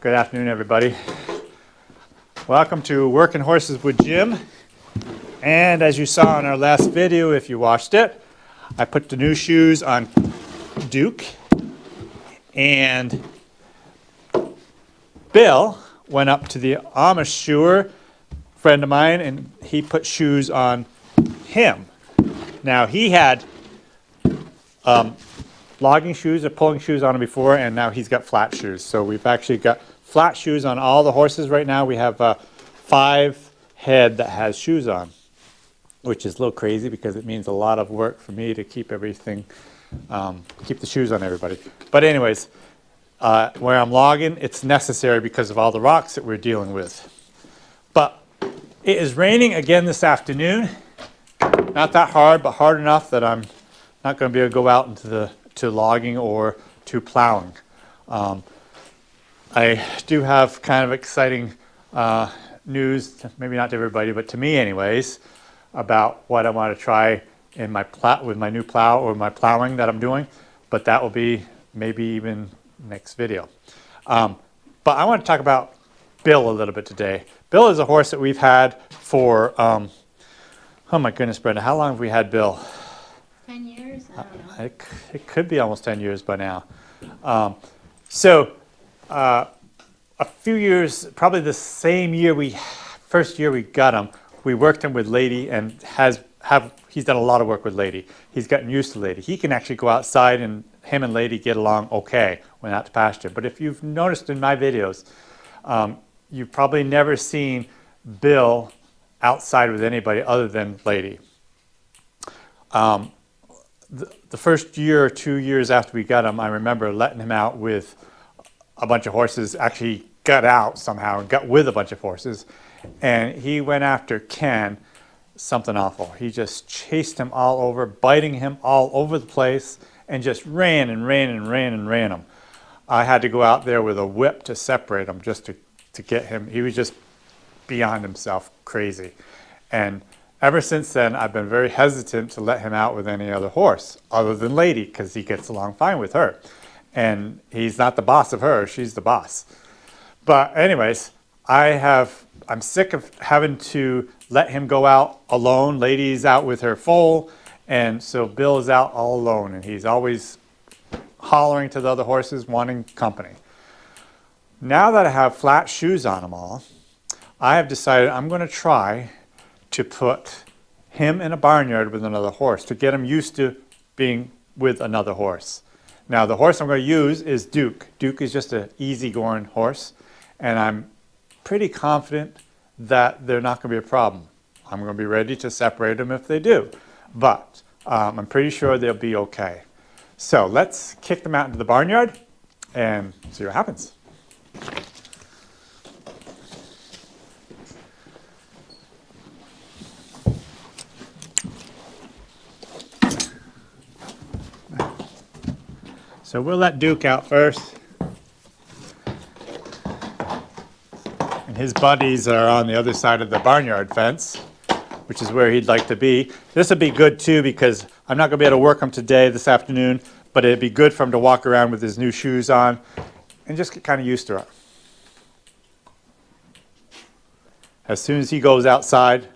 Good afternoon, everybody. Welcome to Working Horses with Jim. And as you saw in our last video, if you watched it, I put the new shoes on Duke. And Bill went up to the Amish shoer, friend of mine, and he put shoes on him. Now he had logging shoes or pulling shoes on him before, and now he's got flat shoes. So we've actually got flat shoes on all the horses right now. We have 5 head that has shoes on, which is a little crazy because it means a lot of work for me to keep everything, keep the shoes on everybody. But anyways, where I'm logging, it's necessary because of all the rocks that we're dealing with. But it is raining again this afternoon. Not that hard, but hard enough that I'm not going to be able to go out into to logging or to plowing. I do have kind of exciting news, maybe not to everybody, but to me anyways, about what I want to try in my with my new plow or my plowing that I'm doing, but that will be maybe even next video. But I want to talk about Bill a little bit today. Bill is a horse that we've had for, oh my goodness, Brenda, how long have we had Bill? 10 years? I don't know. It could be almost 10 years by now. A few years, probably the same year first year we got him, we worked him with Lady, and he's done a lot of work with Lady. He's gotten used to Lady. He can actually go outside, and him and Lady get along okay when out to pasture. But if you've noticed in my videos, you've probably never seen Bill outside with anybody other than Lady. The first year or 2 years after we got him, I remember letting him out with a bunch of horses. Actually got out somehow and got with a bunch of horses, and he went after Ken, something awful. He just chased him all over, biting him all over the place, and just ran and ran and ran and ran him. I had to go out there with a whip to separate him just to get him. He was just beyond himself crazy. And ever since then, I've been very hesitant to let him out with any other horse other than Lady, because he gets along fine with her. And he's not the boss of her, she's the boss. But anyways, I'm sick of having to let him go out alone. Lady's out with her foal, and so Bill is out all alone, and he's always hollering to the other horses, wanting company. Now that I have flat shoes on them all, I have decided I'm going to try to put him in a barnyard with another horse to get him used to being with another horse. Now the horse I'm going to use is Duke. Duke is just an easygoing horse, and I'm pretty confident that they're not going to be a problem. I'm going to be ready to separate them if they do, but I'm pretty sure they'll be okay. So let's kick them out into the barnyard and see what happens. So we'll let Duke out first. And his buddies are on the other side of the barnyard fence, which is where he'd like to be. This would be good too, because I'm not going to be able to work him today, this afternoon, but it'd be good for him to walk around with his new shoes on and just get kind of used to it. As soon as he goes outside,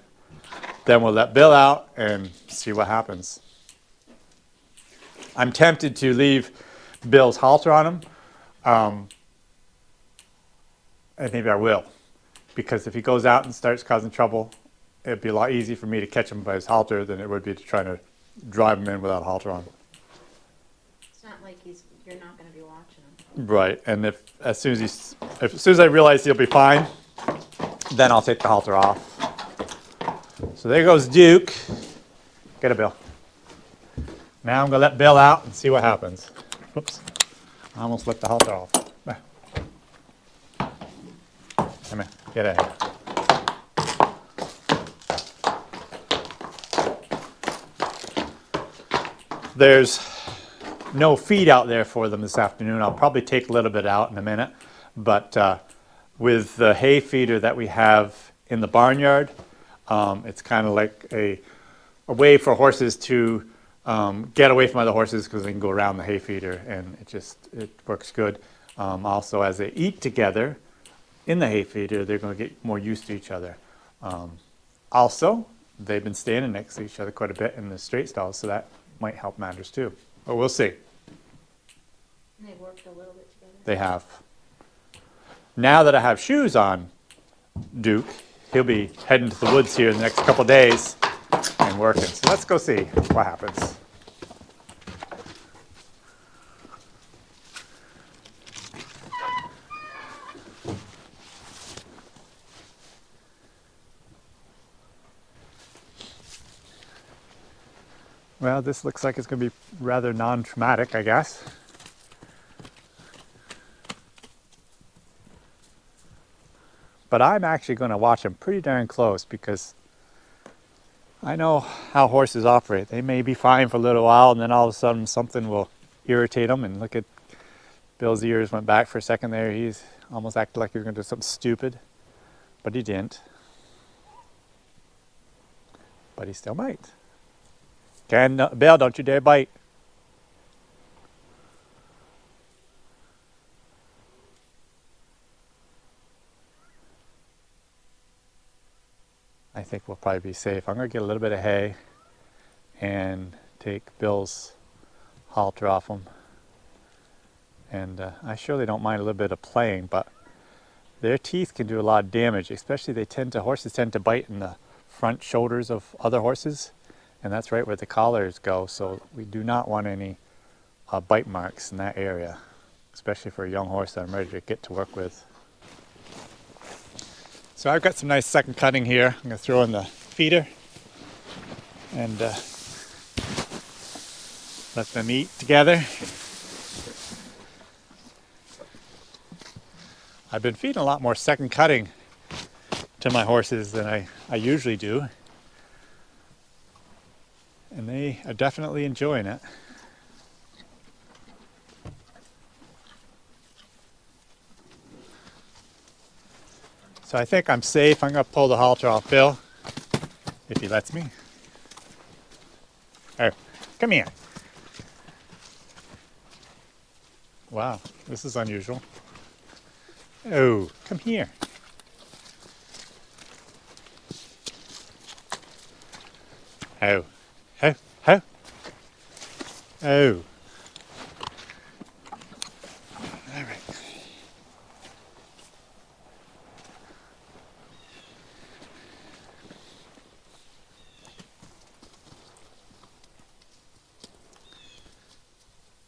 then we'll let Bill out and see what happens. I'm tempted to leave Bill's halter on him, and maybe I will, because if he goes out and starts causing trouble, it'd be a lot easier for me to catch him by his halter than it would be to try to drive him in without a halter on. It's not like you're not going to be watching him. Right, and as soon as I realize he'll be fine, then I'll take the halter off. So there goes Duke. Get it, Bill. Now I'm going to let Bill out and see what happens. Whoops, I almost let the halter off. There. Come here, get out of here. There's no feed out there for them this afternoon. I'll probably take a little bit out in a minute, but with the hay feeder that we have in the barnyard, it's kind of like a way for horses to get away from other horses, because they can go around the hay feeder, and it works good. Also, as they eat together in the hay feeder, they're going to get more used to each other. Also, they've been standing next to each other quite a bit in the straight stalls, so that might help matters too. But we'll see. And they worked a little bit together. They have. Now that I have shoes on Duke, he'll be heading to the woods here in the next couple days and working. So let's go see what happens. Well, this looks like it's going to be rather non-traumatic, I guess. But I'm actually going to watch them pretty darn close because I know how horses operate. They may be fine for a little while and then all of a sudden something will irritate them. And look at Bill's ears went back for a second there. He's almost acted like he was going to do something stupid, but he didn't. But he still might. Ken, Bill, don't you dare bite. I think we'll probably be safe. I'm going to get a little bit of hay and take Bill's halter off him. And I surely don't mind a little bit of playing, but their teeth can do a lot of damage, especially horses tend to bite in the front shoulders of other horses. And that's right where the collars go, so we do not want any bite marks in that area, especially for a young horse that I'm ready to get to work with. So I've got some nice second cutting here. I'm going to throw in the feeder and let them eat together. I've been feeding a lot more second cutting to my horses than I usually do. And they are definitely enjoying it. So I think I'm safe. I'm going to pull the halter off Bill, if he lets me. Oh, come here. Wow, this is unusual. Oh, come here. Oh. Oh, oh, oh. All right.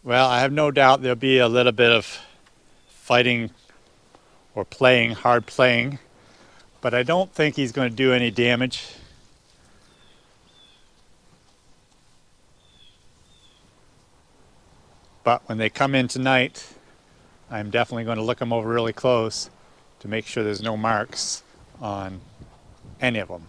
Well, I have no doubt there'll be a little bit of fighting or playing, hard playing, but I don't think he's going to do any damage. But when they come in tonight, I'm definitely going to look them over really close to make sure there's no marks on any of them.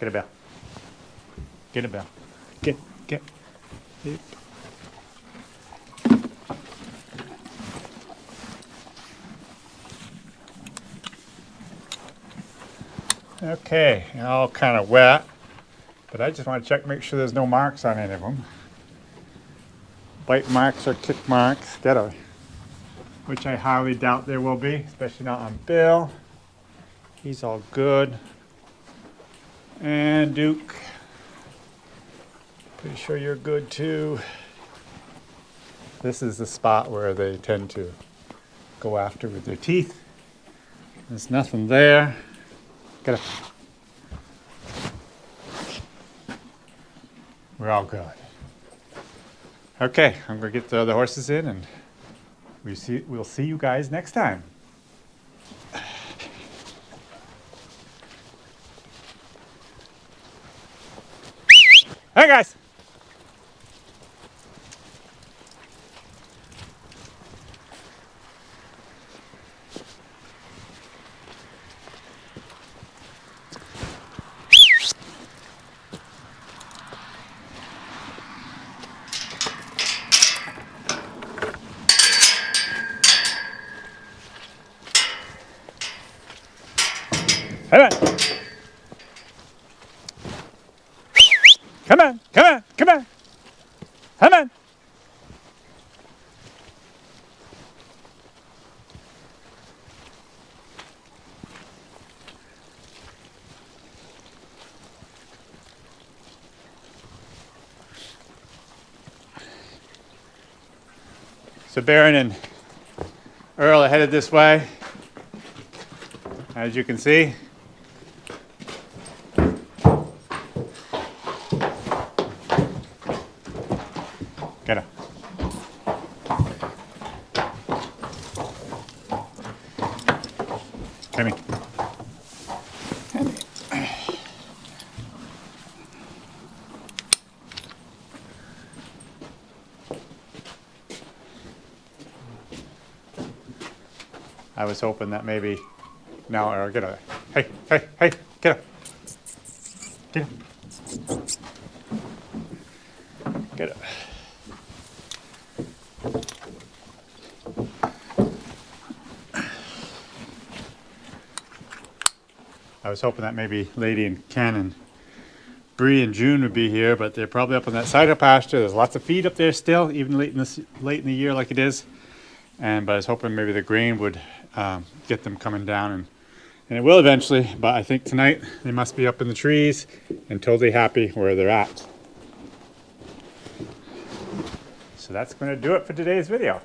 Get a bell. Get a bell. Get. Yep. Okay, all kind of wet, but I just want to check, make sure there's no marks on any of them. Bite marks or kick marks, which I highly doubt there will be, especially not on Bill. He's all good. And Duke, pretty sure you're good too. This is the spot where they tend to go after with their teeth. There's nothing there. We're all good. Okay, I'm gonna get the other horses in, and we'll see you guys next time. Hey guys. Come on. Come on, come on, come on. Come on. So Baron and Earl are headed this way, as you can see. Get her. Come here. I was hoping that maybe now, Earl, get her. Hey, hey, hey, get her. Get her. Get her. I was hoping that maybe Lady and Ken and Bree and June would be here, but they're probably up on that side of pasture. There's lots of feed up there still, even late in the year like it is. But I was hoping maybe the grain would get them coming down, and it will eventually. But I think tonight they must be up in the trees and totally happy where they're at. So that's going to do it for today's video.